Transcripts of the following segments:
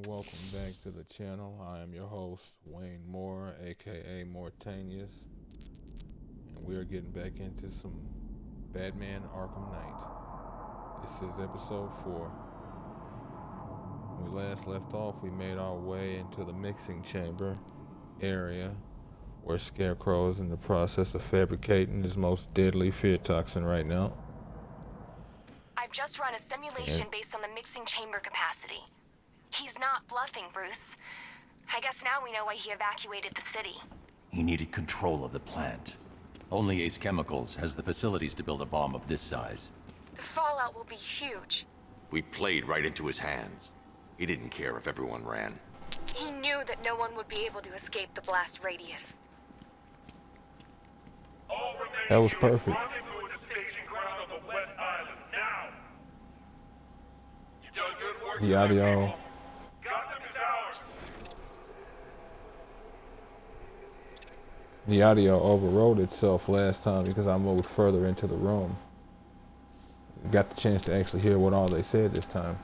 welcome back to the channel. I am your host, Wayne Moore, aka Mortanius, and we are getting back into some Batman Arkham Knight. This is episode 4. When we last left off, we made our way into the mixing chamber area where Scarecrow is in the process of fabricating his most deadly fear toxin right now. I've just run a simulation based on the mixing chamber capacity. He's not bluffing, Bruce. I guess now we know why he evacuated the city. He needed control of the plant. Only Ace Chemicals has the facilities to build a bomb of this size. The fallout will be huge. We played right into his hands. He didn't care if everyone ran. He knew that no one would be able to escape the blast radius. That was perfect. The audio. The audio overrode itself last time because I moved further into the room. Got the chance to actually hear what all they said this time.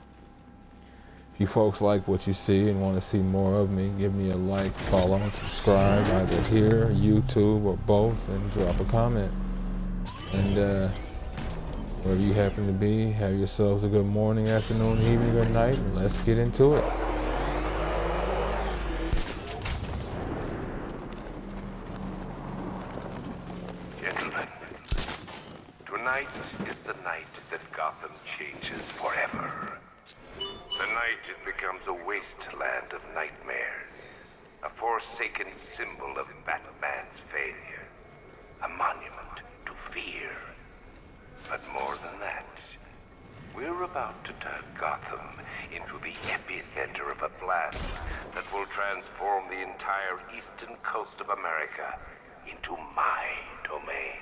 If you folks like what you see and want to see more of me, give me a like, follow, and subscribe either here, YouTube, or both, and drop a comment. And wherever you happen to be, have yourselves a good morning, afternoon, evening, or night, and let's get into it. Gentlemen, tonight is the night that Gotham changes forever. The night it becomes a wasteland of nightmares, a forsaken symbol of Batman's failure, a monument to fear. But more than that, we're about to turn Gotham into the epicenter of a blast that will transform the entire eastern coast of America into my domain.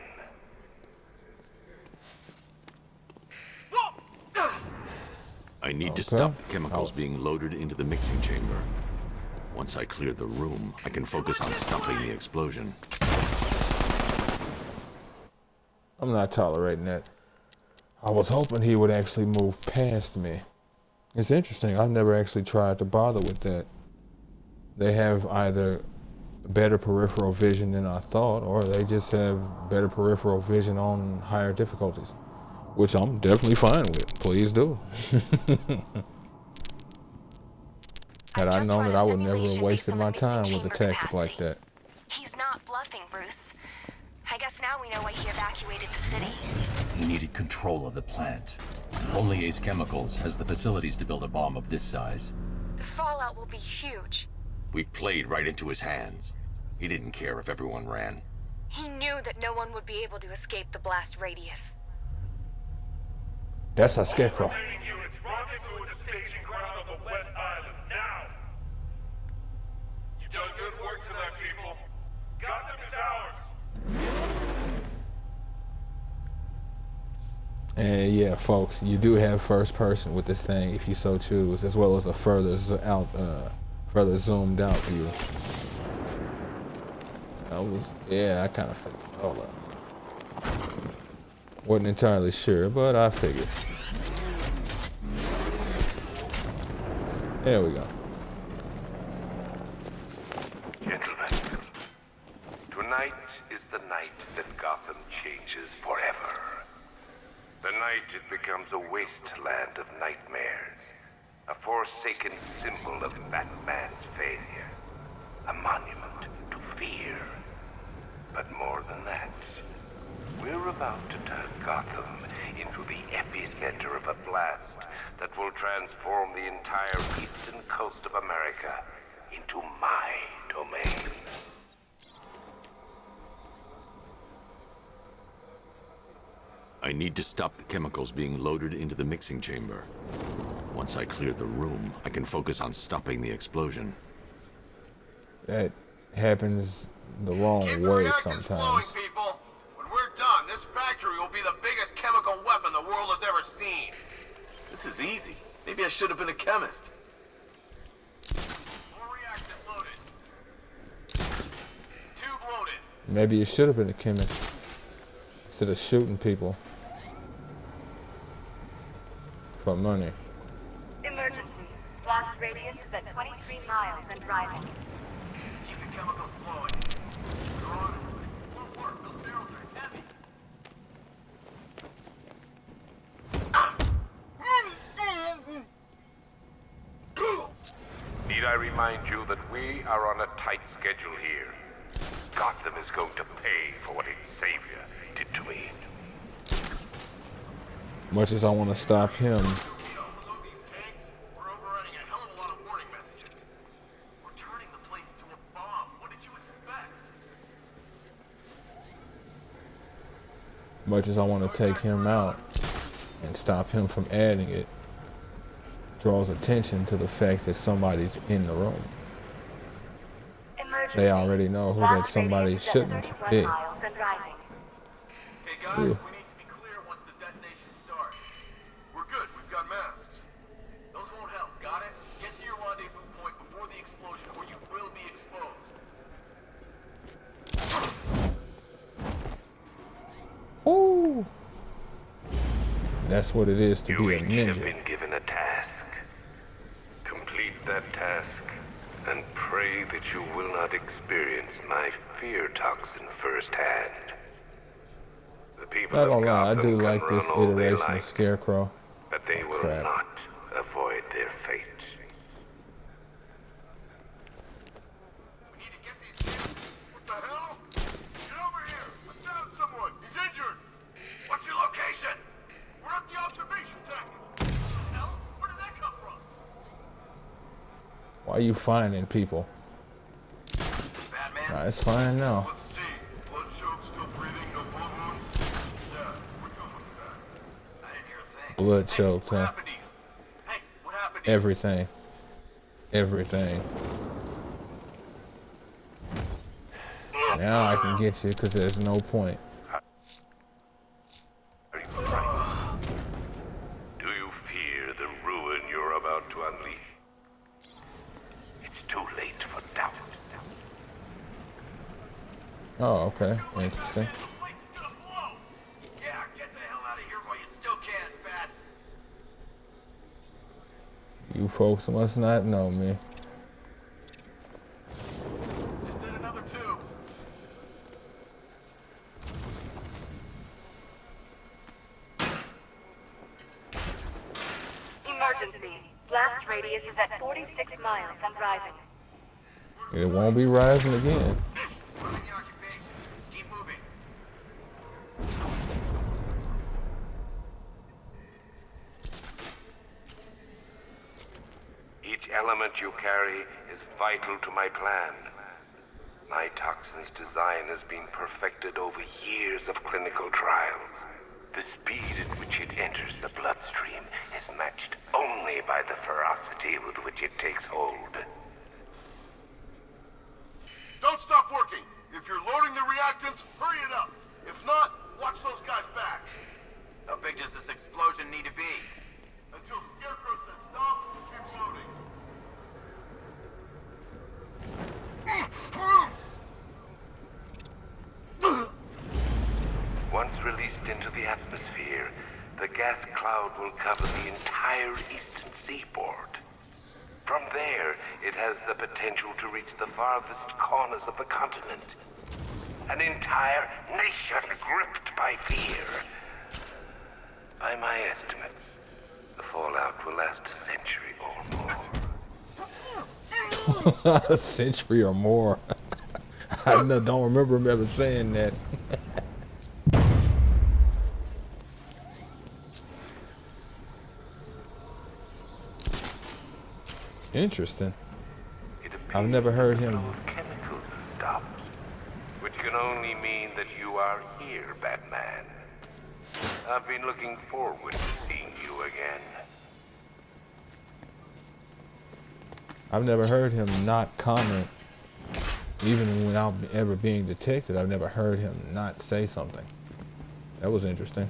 I need to stop the chemicals being loaded into the mixing chamber. Once I clear the room, I can focus on stopping the explosion. I'm not tolerating that. I was hoping he would actually move past me. It's interesting, I've never actually tried to bother with that. They have either better peripheral vision than I thought, or they just have better peripheral vision on higher difficulties, which I'm definitely fine with. Please do. Had I known that, I would never have wasted my time with a tactic like that. He's not bluffing, Bruce. I guess now we know why he evacuated the city. He needed control of the plant. Only Ace Chemicals has the facilities to build a bomb of this size. The fallout will be huge. We played right into his hands. He didn't care if everyone ran. He knew that no one would be able to escape the blast radius. That's a Scarecrow. Units rendezvous at the staging ground on the West Island now. You've done good work tonight, people. Gotham is ours. And yeah, folks, you do have first person with this thing if you so choose, as well as a further zoomed out view. I kind of figured. Hold up. Wasn't entirely sure, but I figured. There we go. Gentlemen, tonight is the night that Gotham changes forever. The night it becomes a wasteland of nightmares, a forsaken symbol of Batman's failure, a monument to fear. But more than that, we're about to turn Gotham into the epicenter of a blast that will transform the entire eastern coast of America into my domain. I need to stop the chemicals being loaded into the mixing chamber. Once I clear the room, I can focus on stopping the explosion. That happens the wrong way sometimes. Flowing, people. When we're done, this factory will be the biggest chemical weapon the world has ever seen. This is easy. Maybe I should have been a chemist. More reactors loaded. Tube loaded. Maybe you should have been a chemist instead of shooting people for money. Emergency. Blast radius is at 23 miles and rising. Keep the chemicals flowing. They're on it. It won't work. Those barrels are heavy. Need I remind you that we are on a tight schedule here? Gotham is going to pay for what its savior did to me. Much as I want to stop him, We're overrunning a hell of a lot of warning messages. We're turning the place into a bomb. What did you expect? much as I want to take him out and stop him from adding it, draws attention to the fact that somebody's in the room. Emergency. They already know who that Blast somebody radius is at shouldn't 31 be. miles and rising. Hey guys, Yeah. we need to be clear once the detonation starts. We're good. We've got masks. Those won't help. Got it? Get to your rendezvous point before the explosion, or you will be exposed. Ooh. That's what it is to You be a each have ninja. been given a task. Complete that task, and pray that you will not experience my fear toxin firsthand. The people Not of gonna lie, I Gotham do can like this run all they iteration like, of Scarecrow. but they will Crap. not avoid their fate. We need to get these kids. What the hell? Get over here. I found someone. He's injured. What's your location? We're at the observation deck. What the hell? Where did that come from? Why are you finding people? Batman? Nah, it's fine now. Let's see. Blood choke, still breathing, no blood wounds. Yeah, we're good with that. I didn't hear a thing. Blood Hey, choked, what huh? happened to you? Hey, what happened to you? Everything. Everything. Now I can get you because there's no point. Are you frightened? Do you fear the ruin you're about to unleash? It's too late for doubt. Oh, okay. Interesting. The place is gonna blow. Yeah, get the hell out of here while you still can, Bat. You folks must not know me. Just did another two. Emergency. Blast radius is at 46 miles and rising. It won't be rising again. Running the occupation. Keep moving. Each element you carry is vital to my plan. My toxin's design has been perfected over years of clinical trials. The speed at which it enters the bloodstream is matched only by the ferocity with which it takes hold. Don't stop working. If you're loading the reactants, hurry it up. If not, watch those guys back. How big does this explosion need to be? Until Scarecrow says stop, keep loading. Once released into the atmosphere, the gas cloud will cover the entire eastern seaboard. From there, it has the potential to reach the farthest corners of the continent. An entire nation gripped by fear. By my estimates, the fallout will last a century or more. A century or more. Don't remember him ever saying that. Interesting. It I've never heard appears him. the flow of chemicals has stopped, which can only mean that you are here, Batman. I've been looking forward to seeing you again. I've never heard him not comment. Even without ever being detected, I've never heard him not say something. That was interesting.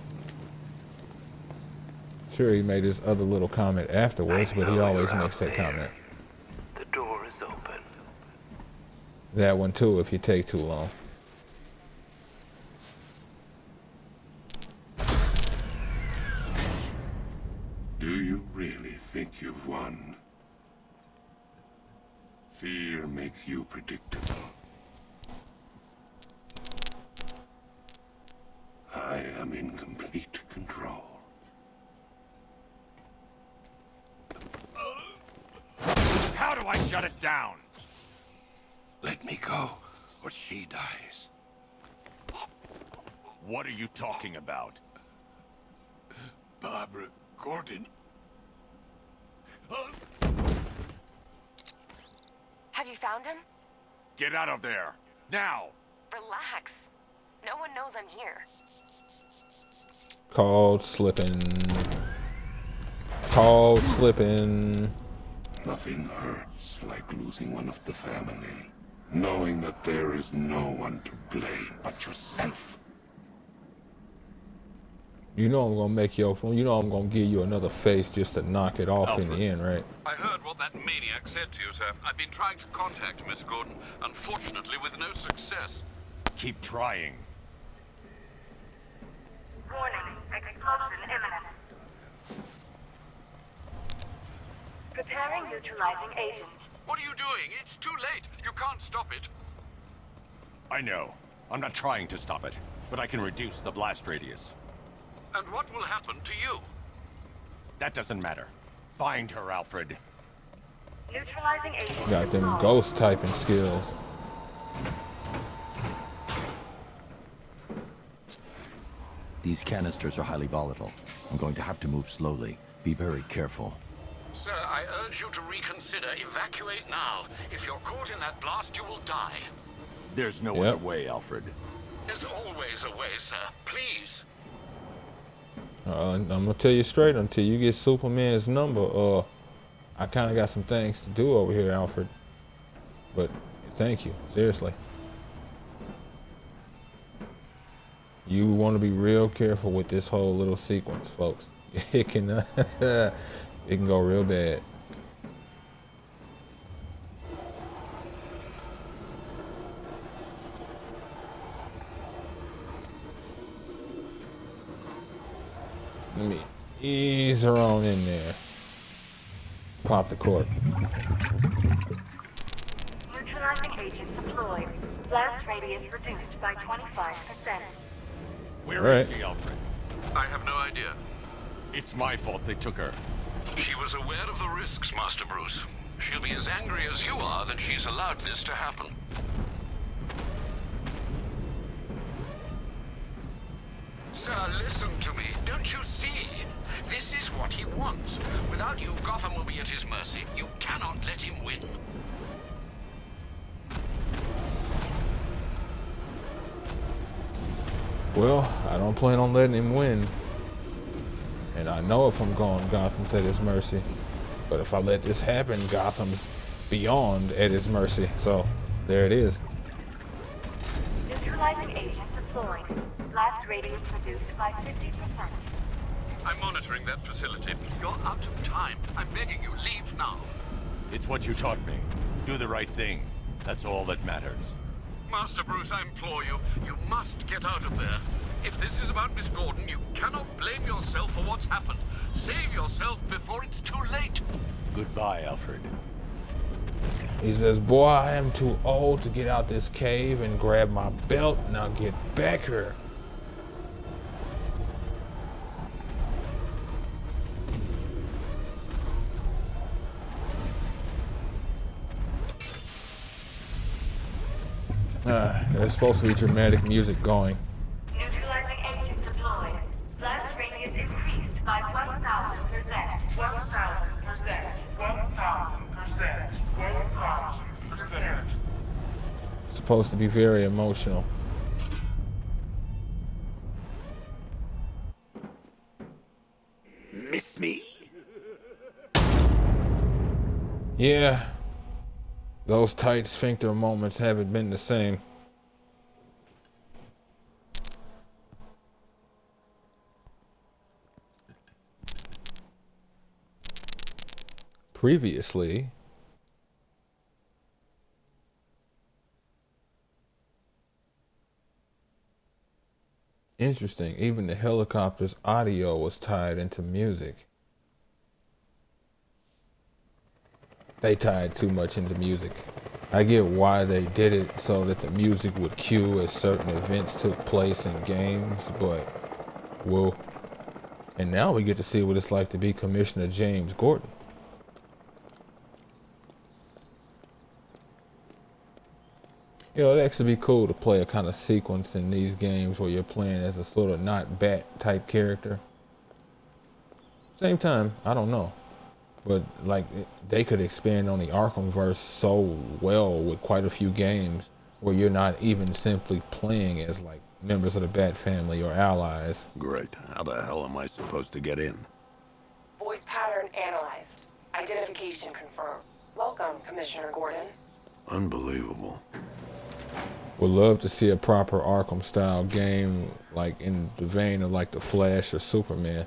Sure, he made his other little comment afterwards, but he always makes that comment. The door is open. That one too, if you take too long. Do you really think you've won? Fear makes you predictable. I am in complete control. How do I shut it down? Let me go, or she dies. What are you talking about? Barbara Gordon. Have you found him? Get out of there! Now! Relax. No one knows I'm here. Called Slippin. Called Slippin. Nothing hurts like losing one of the family. Knowing that there is no one to blame but yourself. You know I'm gonna make your phone. You know I'm gonna give you another face just to knock it off in Alfred. the end, right? I heard what that maniac said to you, sir. I've been trying to contact Miss Gordon, unfortunately with no success. Keep trying. Warning, explosion imminent. Preparing neutralizing agent. What are you doing? It's too late. You can't stop it. I know. I'm not trying to stop it, but I can reduce the blast radius. And what will happen to you? That doesn't matter. Find her, Alfred. Neutralizing agent. Got them deployed. ghost typing skills. These canisters are highly volatile. I'm going to have to move slowly. Be very careful. Sir, I urge you to reconsider. Evacuate now. If you're caught in that blast, you will die. There's no Yep. other way, Alfred. There's always a way, sir. Please. I'm gonna tell you straight, until you get Superman's number, I kind of got some things to do over here, Alfred. But thank you, seriously. You want to be real careful with this whole little sequence, folks. It can, it can go real bad. Let me ease her on in there. Pop the cork. Neutralizing agent deployed. Blast radius reduced by 25%. Where Right. is she, Alfred? I have no idea. It's my fault they took her. She was aware of the risks, Master Bruce. She'll be as angry as you are that she's allowed this to happen. Sir, listen to me. Don't you see? This is what he wants. Without you, Gotham will be at his mercy. You cannot let him win. Well, I don't plan on letting him win. And I know if I'm gone, Gotham's at his mercy. But if I let this happen, Gotham's beyond at his mercy. So, there it is. Neutralizing agent deployed. Blast radius reduced by 50%. I'm monitoring that facility. You're out of time. I'm begging you, leave now. It's what you taught me. Do the right thing. That's all that matters. Master Bruce, I implore you, you must get out of there. If this is about Miss Gordon, you cannot blame yourself for what's happened. Save yourself before it's too late. Goodbye, Alfred. He says, boy, I am too old to get out this cave and grab my belt. Now get back here. There's supposed to be dramatic music going. Neutralizing agent deployed. Blast radius increased by 1,000%. 1,000%. 1,000%. 1,000%. It's supposed to be very emotional. Miss me? Yeah, those tight sphincter moments haven't been the same. Previously, interesting, even the helicopter's audio was tied into music. they tied too much into music. I get why they did it so that the music would cue as certain events took place in games, but well, and now we get to see what it's like to be Commissioner James Gordon. You know, it'd actually be cool to play a kind of sequence in these games where you're playing as a sort of not Bat type character. Same time, I don't know. But like they could expand on the Arkhamverse so well with quite a few games where you're not even simply playing as like members of the Bat family or allies. Great. How the hell am I supposed to get in? Voice pattern analyzed. Identification confirmed. Welcome, Commissioner Gordon. Unbelievable. Would love to see a proper Arkham style game like in the vein of like the Flash or Superman.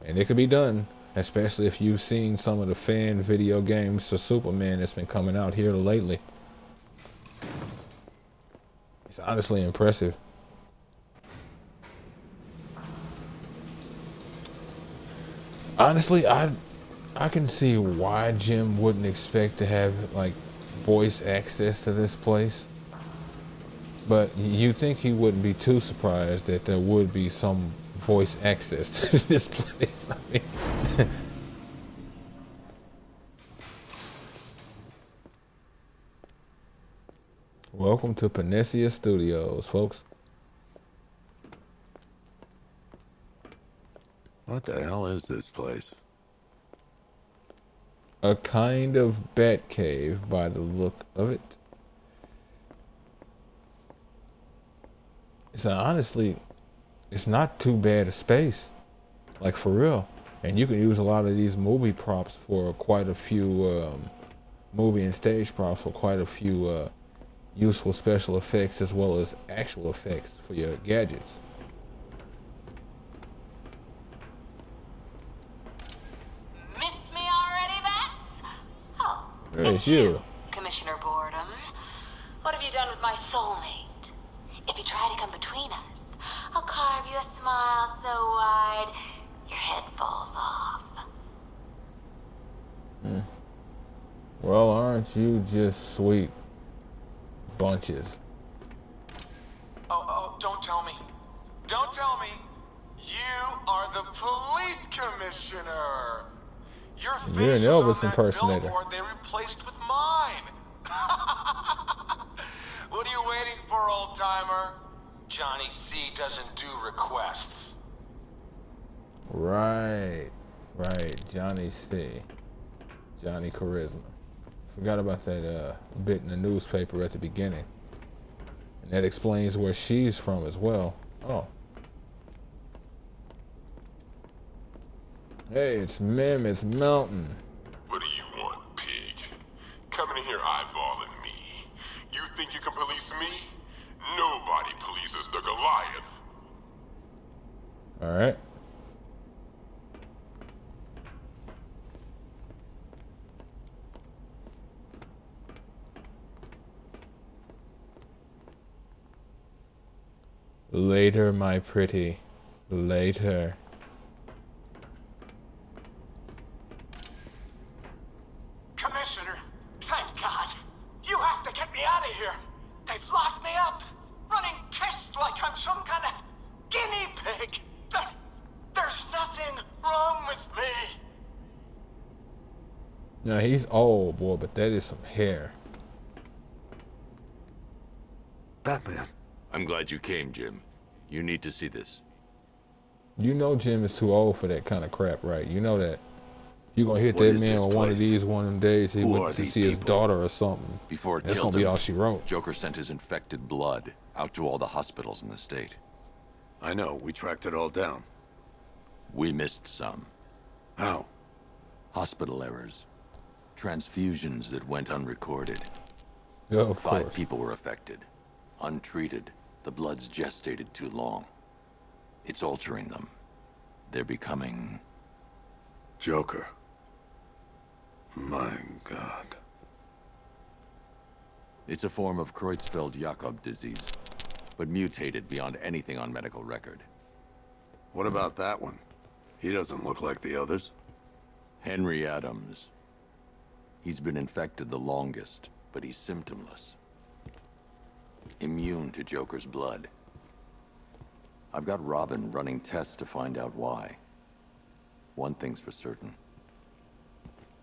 And it could be done, especially if you've seen some of the fan video games for Superman that's been coming out here lately. It's honestly impressive. Honestly, I can see why Jim wouldn't expect to have like voice access to this place. But you think he wouldn't be too surprised that there would be some voice access to this place. I mean, welcome to Panacea Studios, folks. What the hell is this place? A kind of bat cave by the look of it. So honestly, it's not too bad a space, like for real. And you can use a lot of these movie props for quite a few, movie and stage props for quite a few useful special effects as well as actual effects for your gadgets. Miss me already, Bats? Oh, There's you. Commissioner Boredom. What have you done with my soulmate? If you try to come between us, I'll carve you a smile so wide your head falls off. Well, aren't you just sweet bunches? Oh, don't tell me. Don't tell me. You are the police commissioner. Your You're face an was Elvis on that impersonator. billboard they replaced with mine. What are you waiting for, old timer? Johnny C doesn't do requests. Right, Johnny C. Johnny Charisma. Forgot about that bit in the newspaper at the beginning. And that explains where she's from as well. Oh. Hey, it's Mammoth Mountain. What do you want, pig? Coming in here eyeballing me. You think you can police me? Nobody polices the Goliath. Alright. Later, my pretty. Later. Commissioner, thank God. You have to get me out of here. They've locked me up, running tests like I'm some kind of guinea pig. There's nothing wrong with me. Now he's old, boy, but that is some hair. Batman. I'm glad you came, Jim. You need to see this. You know Jim is too old for that kind of crap, right? You know that. You're gonna hit What that is man this on one of place? these one of them days he Who went are to these see his people? daughter or something. Before it That's killed gonna be him, all she wrote. Joker sent his infected blood out to all the hospitals in the state. I know, we tracked it all down. We missed some. How? Hospital errors. Transfusions that went unrecorded. Yeah, of 5 course. people were affected. Untreated. The blood's gestated too long. It's altering them. They're becoming... Joker. My God. It's a form of Creutzfeldt-Jakob disease, but mutated beyond anything on medical record. What about that one? He doesn't look like the others. Henry Adams. He's been infected the longest, but he's symptomless. Immune to Joker's blood. I've got Robin running tests to find out why. One thing's for certain.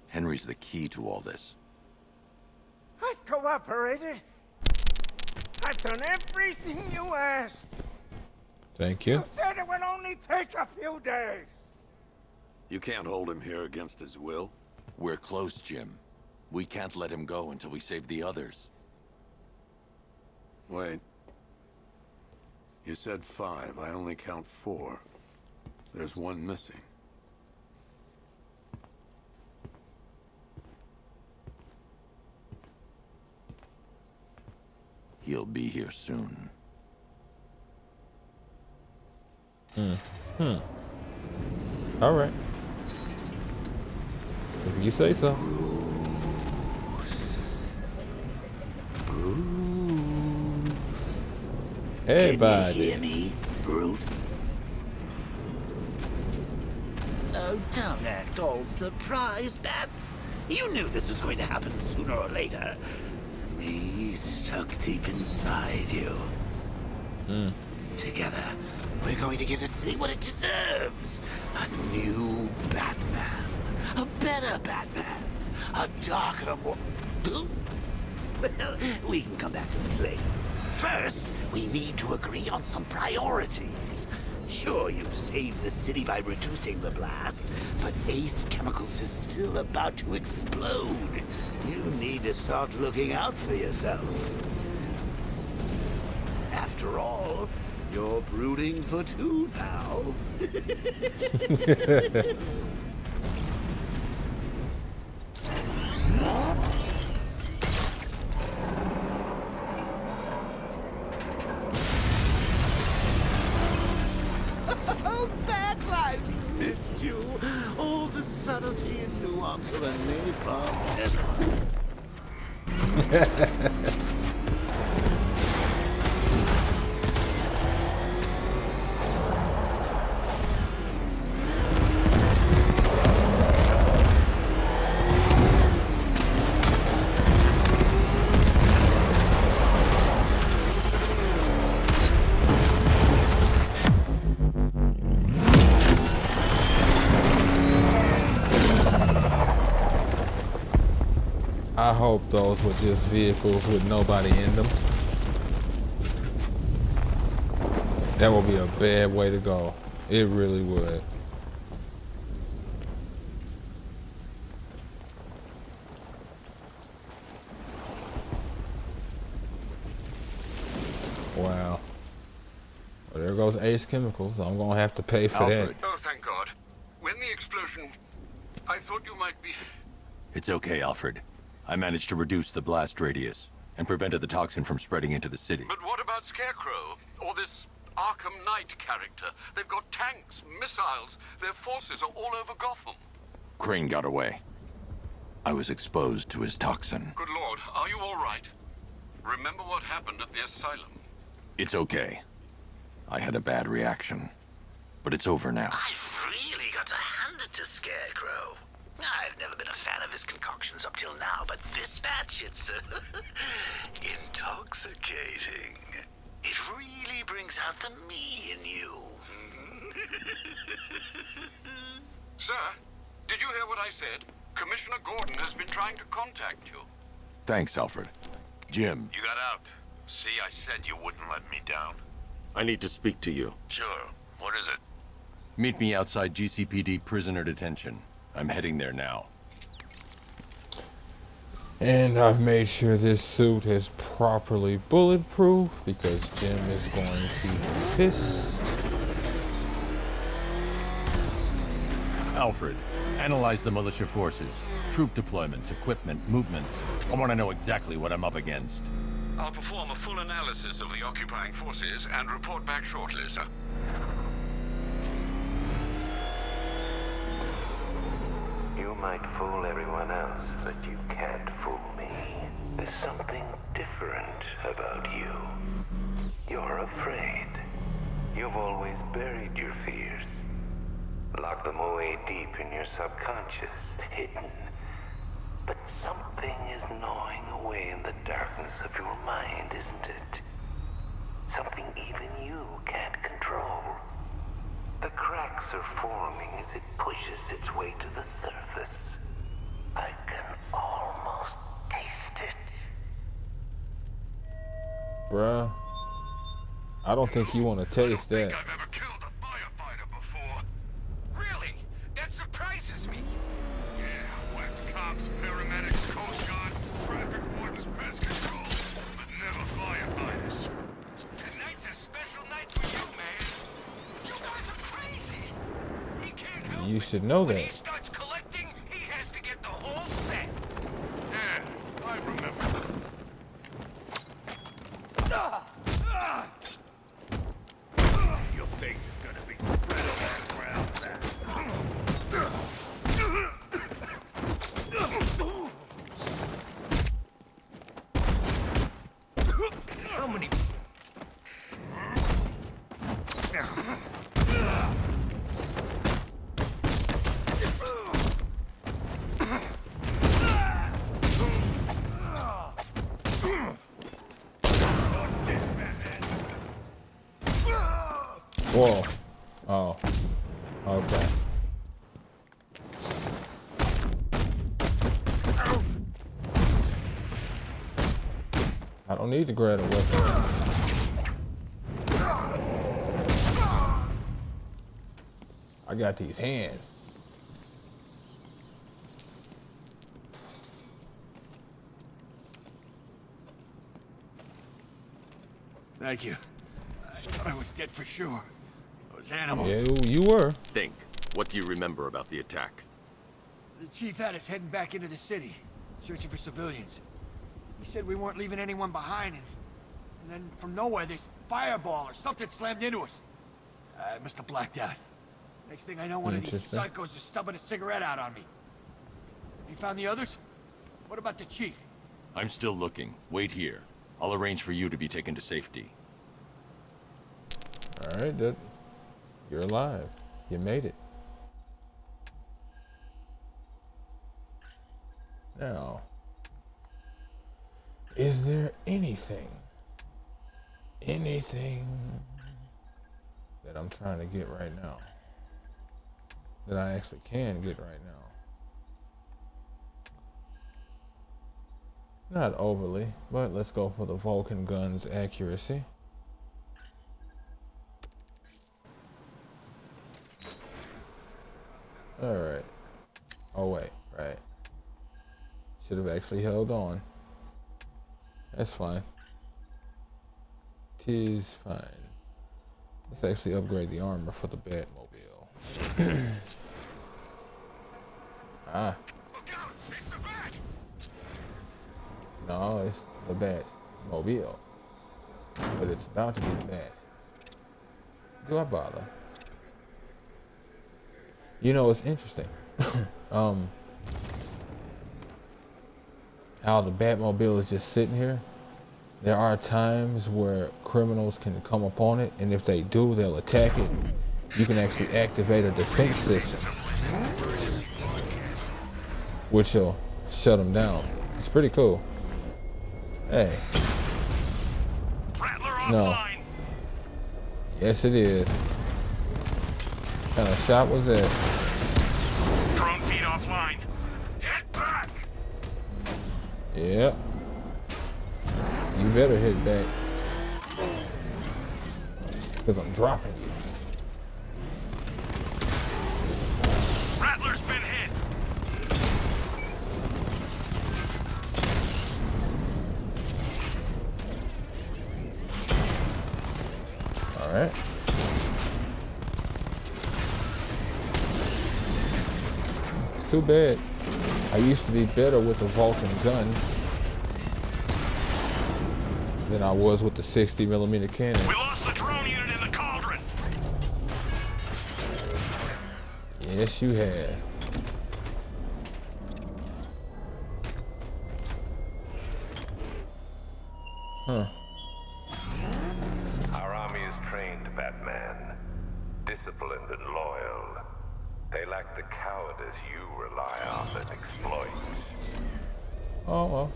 Henry's the key to all this. I've cooperated. I've done everything you asked. Thank you. You said it would only take a few days. You can't hold him here against his will. We're close, Jim. We can't let him go until we save the others. Wait. You said 5. I only count 4. There's one missing. He'll be here soon. All right. If you say so. Everybody. Can you hear me, Bruce? Oh, don't act all surprised, Bats. You knew this was going to happen sooner or later. Me stuck deep inside you. Together, we're going to give the city what it deserves. A new Batman. A better Batman. A darker, more... Well, we can come back to this later. First, we need to agree on some priorities. Sure, you've saved the city by reducing the blast, but Ace Chemicals is still about to explode. You need to start looking out for yourself. After all, you're brooding for 2 now. Oh, Bats, I've missed you. All the subtlety and nuance of a napalm. I hope those were just vehicles with nobody in them. That would be a bad way to go. It really would. Wow. Well, there goes Ace Chemicals. I'm gonna have to pay for Alfred. Oh, thank God. When the explosion, I thought you might be... It's okay, Alfred. I managed to reduce the blast radius and prevented the toxin from spreading into the city. But what about Scarecrow? Or this Arkham Knight character? They've got tanks, missiles. Their forces are all over Gotham. Crane got away. I was exposed to his toxin. Good Lord, are you all right? Remember what happened at the asylum? It's okay. I had a bad reaction. But it's over now. I've really got to hand it to Scarecrow. I've never been a fan of his concoctions up till now, but this batch, it's intoxicating. It really brings out the me in you. Sir, did you hear what I said? Commissioner Gordon has been trying to contact you. Thanks, Alfred. Jim. You got out. See, I said you wouldn't let me down. I need to speak to you. Sure. What is it? Meet me outside GCPD prisoner detention. I'm heading there now. And I've made sure this suit is properly bulletproof because Jim is going to be pissed. Alfred, analyze the militia forces, troop deployments, equipment, movements. I want to know exactly what I'm up against. I'll perform a full analysis of the occupying forces and report back shortly, sir. You might fool everyone else, but you can't fool me. There's something different about you. You're afraid. You've always buried your fears. Locked them away deep in your subconscious, hidden. But something is gnawing away in the darkness of your mind, isn't it? Something even you can't control. The cracks are forming as it pushes its way to the surface. I can almost taste it. Bruh, I don't think you want to taste that. I've ever killed a firefighter before. Really? That surprises me. Yeah, whacked cops, paramedics, coast guards, traffic wardens, pest control, but never firefighters. Tonight's a special night for you, man. You guys are crazy. He can't help You should know When he that. starts collecting, he has to get the whole set. Yeah, I remember. Your face is gonna be spread on that ground. How many? Whoa. Oh. Okay. I don't need to grab a weapon. I got these hands. Thank you. I thought I was dead for sure. Those animals. Yeah, you were. Think. What do you remember about the attack? The chief had us heading back into the city, searching for civilians. He said we weren't leaving anyone behind, and then from nowhere, this fireball or something slammed into us. I must have blacked out. Next thing I know, one of these Interesting. psychos is stubbing a cigarette out on me. Have you found the others? What about the chief? I'm still looking. Wait here. I'll arrange for you to be taken to safety. All right, that you're alive. You made it. Now, is there anything that I'm trying to get right now that I actually can get right now? Not overly, but let's go for the Vulcan gun's accuracy. Alright. Oh wait, right. Should have actually held on. That's fine. Tis fine. Let's actually upgrade the armor for the Batmobile. Ah. No, it's the Batmobile. But it's about to be the Bat. Do I bother? You know, it's interesting. How the Batmobile is just sitting here. There are times where criminals can come upon it, and if they do, they'll attack it. You can actually activate a defense system, which will shut them down. It's pretty cool. Hey. No. Yes, it is. What kind of shot was that? Drone feed offline. Hit back! Yep. You better hit back. Because I'm dropping you. Rattler's been hit. Alright. It's too bad. I used to be better with the Vulcan gun than I was with the 60mm cannon. We lost the drone unit in the cauldron. Yes, you have. Huh. Our army is trained, Batman. Disciplined and loyal. They lack the cowardice you rely on and exploit. Oh well,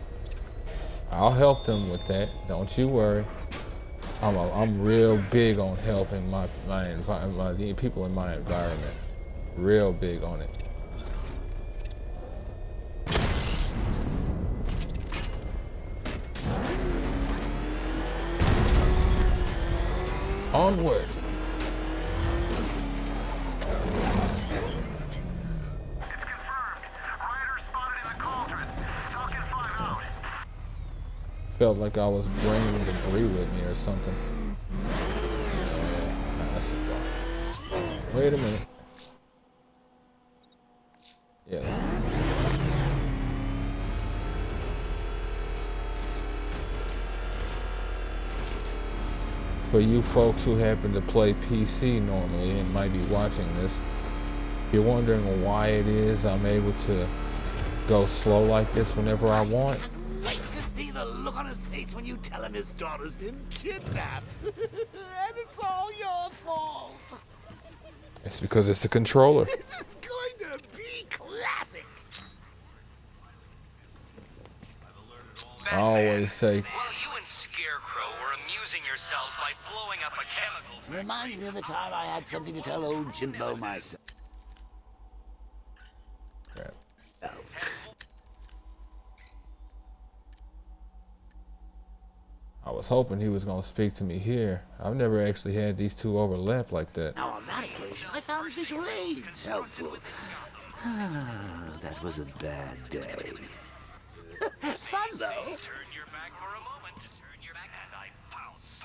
I'll help them with that. Don't you worry. I'm real big on helping the people in my environment. Real big on it. Onward. Felt like I was bringing debris with me or something. Wait a minute. Yeah. For you folks who happen to play PC normally and might be watching this, if you're wondering why it is I'm able to go slow like this whenever I want, The look on his face when you tell him his daughter's been kidnapped. And it's all your fault. it's because it's the controller. This is going to be classic. I always say, While you and Scarecrow were amusing yourselves by blowing up a chemical... Reminds me of the time I had something to tell old Jimbo myself. crap. I was hoping he was going to speak to me here. I've never actually had these two overlap like that. Now on that occasion, I found visual aids helpful. That was a bad day. Fun though. Turn your back for a moment. Turn your back and I pounce.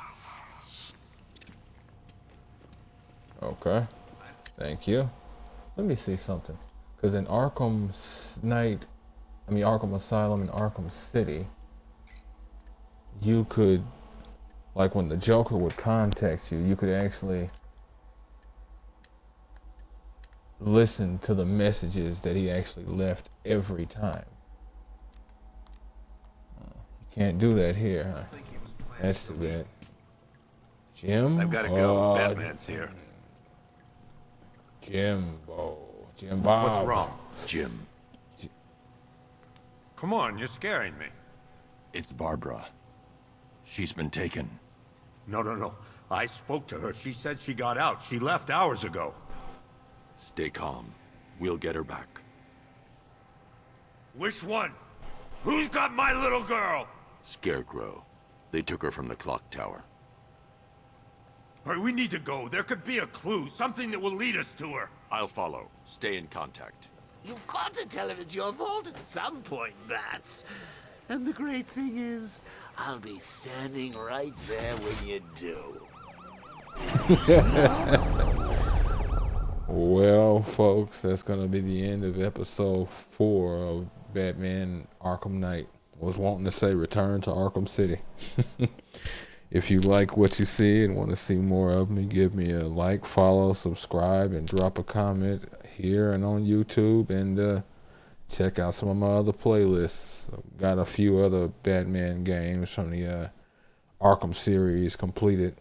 Okay. Thank you. Let me see something. Because in Arkham Asylum in Arkham City, you could, like when the Joker would contact you, you could actually listen to the messages that he actually left every time. You can't do that here, huh? That's too bad. Jim? I've got to go. Batman's here. Jimbo. What's wrong? Jim, Come on, you're scaring me. it's Barbara. She's been taken. No. I spoke to her. She said she got out. She left hours ago. Stay calm. We'll get her back. Which one? Who's got my little girl? Scarecrow. They took her from the clock tower. All right, we need to go. There could be a clue, something that will lead us to her. I'll follow. Stay in contact. You've got to tell him it's your fault at some point, Bats. And the great thing is, I'll be standing right there when you do. Well, folks, that's going to be the end of episode 4 of Batman Arkham Knight. I was wanting to say Return to Arkham City. If you like what you see and want to see more of me, give me a like, follow, subscribe, and drop a comment here and on YouTube. And check out some of my other playlists. I've got a few other Batman games from the Arkham series completed,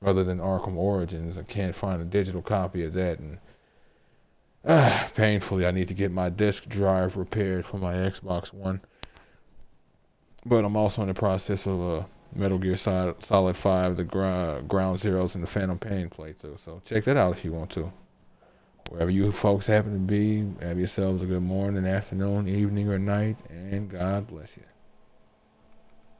other than Arkham Origins. I can't find a digital copy of that, and painfully I need to get my disk drive repaired for my Xbox One. But I'm also in the process of Metal Gear Solid 5, the Ground Zeroes, and the Phantom Pain playthrough. So check that out if you want to. Wherever you folks happen to be, have yourselves a good morning, afternoon, evening, or night, and God bless you.